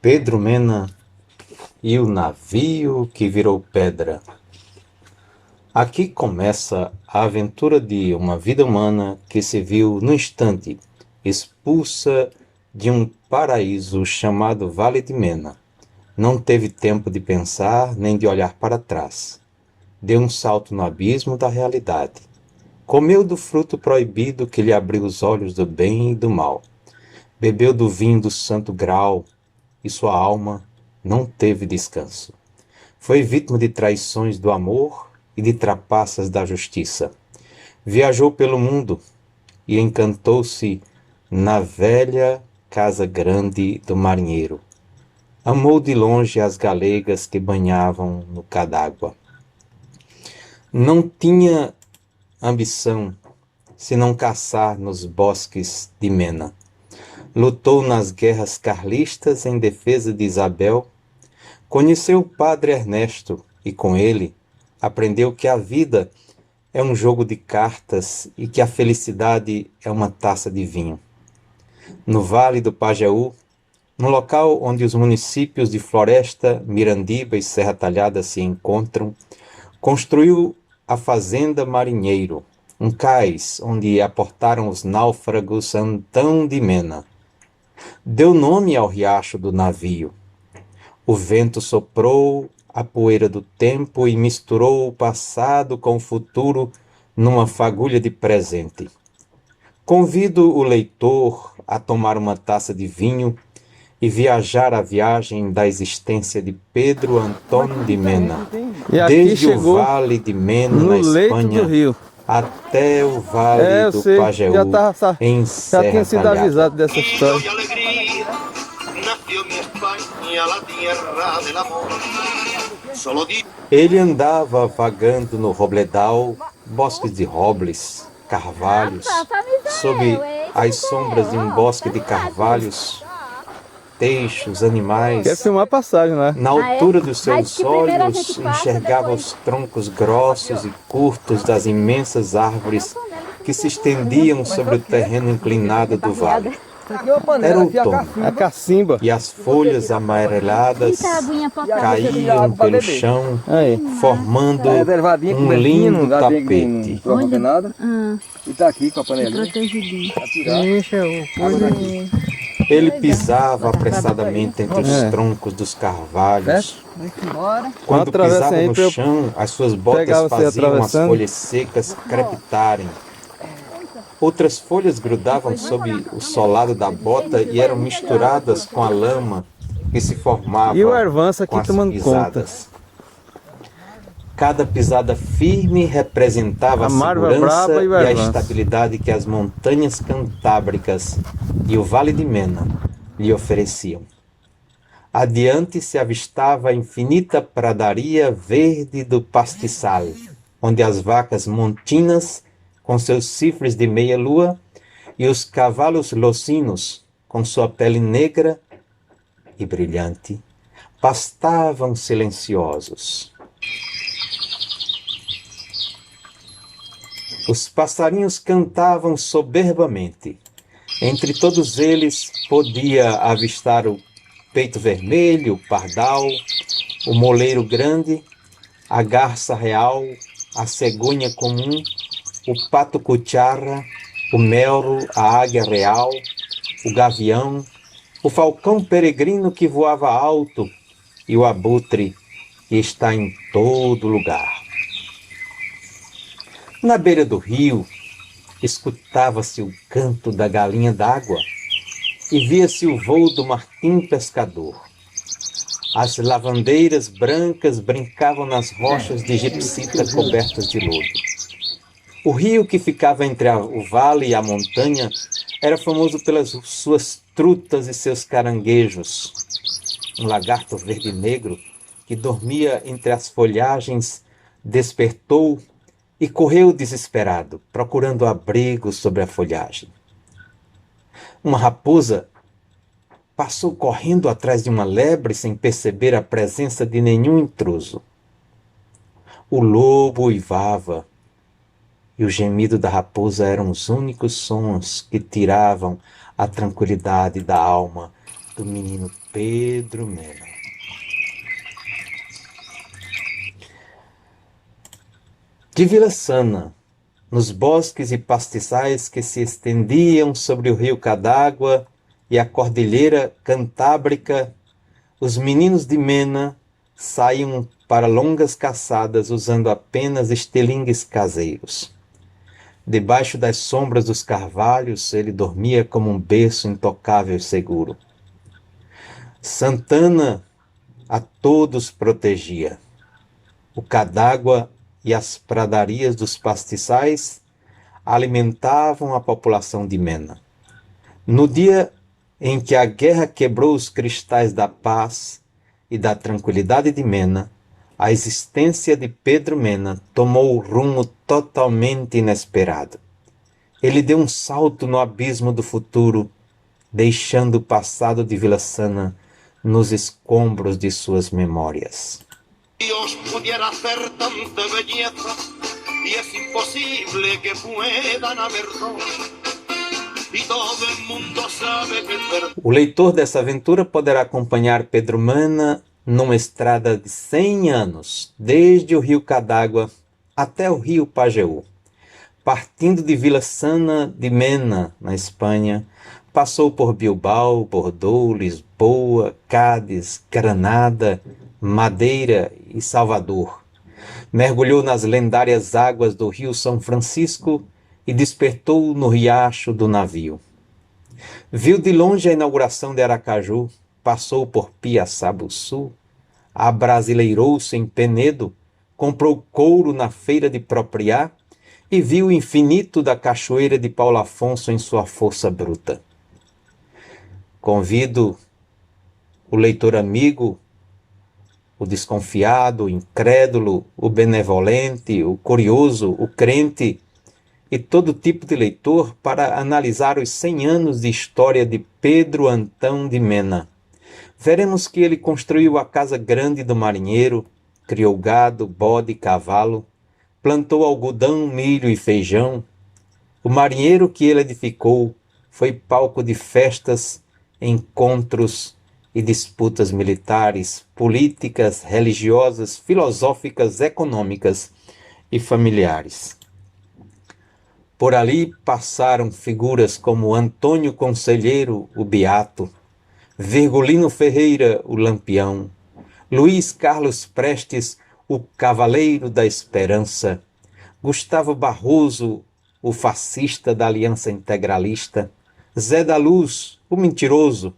Pedro Mena e o navio que virou pedra. Aqui começa a aventura de uma vida humana que se viu no instante expulsa de um paraíso chamado Vale de Mena. Não teve tempo de pensar nem de olhar para trás. Deu um salto no abismo da realidade. Comeu do fruto proibido que lhe abriu os olhos do bem e do mal. Bebeu do vinho do santo grau e sua alma não teve descanso. Foi vítima de traições do amor e de trapaças da justiça. Viajou pelo mundo e encantou-se na velha casa grande do marinheiro. Amou de longe as galegas que banhavam no cadágua. Não tinha ambição senão caçar nos bosques de Mena. Lutou nas guerras carlistas em defesa de Isabel. Conheceu o padre Ernesto e com ele aprendeu que a vida é um jogo de cartas e que a felicidade é uma taça de vinho. No Vale do Pajeú, no local onde os municípios de Floresta, Mirandiba e Serra Talhada se encontram, construiu a Fazenda Marinheiro, um cais onde aportaram os náufragos Antão de Mena. Deu nome ao riacho do navio. O vento soprou a poeira do tempo e misturou o passado com o futuro numa fagulha de presente. Convido o leitor a tomar uma taça de vinho e viajar a viagem da existência de Pedro Antônio de Mena, desde o Vale de Mena, na Espanha, até o Vale do Pajeú, em Serra Já tinha sido Talhada. avisado dessa história. Ele andava vagando no robledal, bosques de robles, carvalhos, sob as sombras de um bosque de carvalhos, teixos, animais. Quer filmar a passagem, né? Na altura dos seus olhos, enxergava os troncos grossos e curtos das imensas árvores que se estendiam sobre o terreno inclinado do vale. Era outono, A cacimba. e as folhas amareladas caíam pelo chão, Aí. formando reservadinha um lindo tapete. Não nada. E tá aqui com a panelinha. Protegidinho. Deixa eu pôr aqui. Ele pisava apressadamente entre os troncos dos carvalhos. Quando Atravessa pisava aí no pra eu chão, as suas pegar botas você faziam as atravessando. folhas secas crepitarem. Outras folhas grudavam sob o solado da bota e eram misturadas com a lama que se formava E o Ervança aqui com as tomando pisadas. Cada pisada firme representava a A Marva segurança braba e o e a Ervança. estabilidade que as montanhas cantábricas e o Vale de Mena lhe ofereciam. Adiante se avistava a infinita pradaria verde do pastiçal, onde as vacas montinas, com seus chifres de meia-lua, e os cavalos locinos, com sua pele negra e brilhante, pastavam silenciosos. Os passarinhos cantavam soberbamente. Entre todos eles podia avistar o peito vermelho, o pardal, o moleiro grande, a garça real, a cegonha comum, o pato cucharra, o melro, a águia real, o gavião, o falcão peregrino que voava alto e o abutre que está em todo lugar. Na beira do rio, escutava-se o canto da galinha d'água e via-se o voo do martim pescador. As lavandeiras brancas brincavam nas rochas de gipsita cobertas de lodo. O rio que ficava entre o vale e a montanha era famoso pelas suas trutas e seus caranguejos. Um lagarto verde-negro que dormia entre as folhagens despertou e correu desesperado, procurando abrigo sobre a folhagem. Uma raposa passou correndo atrás de uma lebre sem perceber a presença de nenhum intruso. O lobo uivava, e o gemido da raposa eram os únicos sons que tiravam a tranquilidade da alma do menino Pedro Mena. De Vila Sana, nos bosques e pastiçais que se estendiam sobre o rio Cadágua e a cordilheira Cantábrica, os meninos de Mena saíam para longas caçadas usando apenas estilingues caseiros. Debaixo das sombras dos carvalhos, ele dormia como um berço intocável e seguro. Santana a todos protegia. O Cadágua e as pradarias dos pastiçais alimentavam a população de Mena. No dia em que a guerra quebrou os cristais da paz e da tranquilidade de Mena, a existência de Pedro Mena tomou um rumo totalmente inesperado. Ele deu um salto no abismo do futuro, deixando o passado de Vila Sana nos escombros de suas memórias. Dios pudiera hacer tanta belleza y es imposible que puedan haber dos. Y todo el mundo sabe que O leitor dessa aventura poderá acompanhar Pedro Mena numa estrada de 100 anos, desde o rio Cadágua até o rio Pajeú. Partindo de Vila Sana de Mena, na Espanha, passou por Bilbao, Bordeaux, Lisboa, Cádiz, Granada, Madeira e Salvador. Mergulhou nas lendárias águas do rio São Francisco e despertou no riacho do navio. Viu de longe a inauguração de Aracaju, passou por Piaçabuçu, abrasileirou-se em Penedo, comprou couro na feira de Propriá e viu o infinito da cachoeira de Paulo Afonso em sua força bruta. Convido o leitor amigo, o desconfiado, o incrédulo, o benevolente, o curioso, o crente e todo tipo de leitor para analisar os 100 anos de história de Pedro Antão de Mena. Veremos que ele construiu a casa grande do marinheiro, criou gado, bode e cavalo, plantou algodão, milho e feijão. O marinheiro que ele edificou foi palco de festas, encontros e disputas militares, políticas, religiosas, filosóficas, econômicas e familiares. Por ali passaram figuras como Antônio Conselheiro, o Beato, Virgulino Ferreira, o Lampião, Luiz Carlos Prestes, o Cavaleiro da Esperança, Gustavo Barroso, o fascista da Aliança Integralista, Zé da Luz, o mentiroso,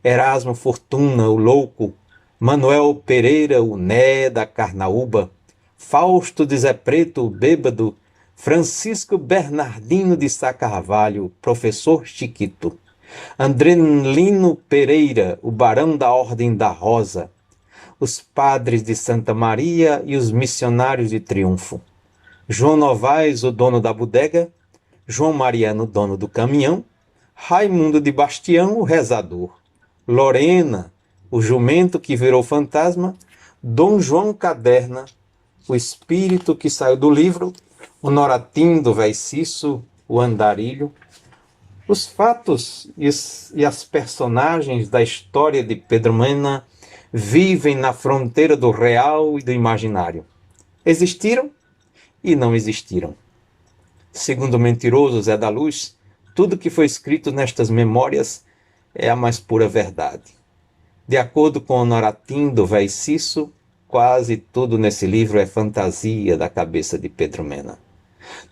Erasmo Fortuna, o louco, Manuel Pereira, o Né da Carnaúba, Fausto de Zé Preto, o bêbado, Francisco Bernardino de Sá Carvalho, professor Chiquito, Andrelino Pereira, o barão da Ordem da Rosa, os padres de Santa Maria e os missionários de Triunfo, João Novaes, o dono da bodega, João Mariano, dono do caminhão, Raimundo de Bastião, o rezador, Lorena, o jumento que virou fantasma, Dom João Caderna, o espírito que saiu do livro, o Noratim do Véiciço, o andarilho. Os fatos e as personagens da história de Pedro Mena vivem na fronteira do real e do imaginário. Existiram e não existiram. Segundo o mentiroso Zé da Luz, tudo que foi escrito nestas memórias é a mais pura verdade. De acordo com o Noratim do Véiciço, quase tudo nesse livro é fantasia da cabeça de Pedro Mena.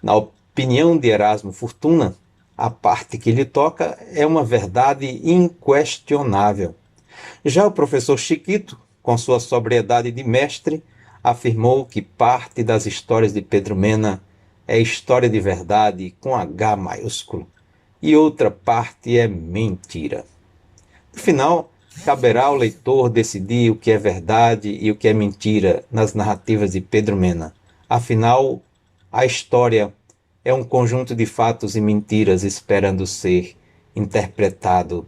Na opinião de Erasmo Fortuna, a parte que lhe toca é uma verdade inquestionável. Já o professor Chiquito, com sua sobriedade de mestre, afirmou que parte das histórias de Pedro Mena é história de verdade com H maiúsculo e outra parte é mentira. No final, caberá ao leitor decidir o que é verdade e o que é mentira nas narrativas de Pedro Mena. Afinal, a história é um conjunto de fatos e mentiras esperando ser interpretado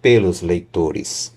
pelos leitores.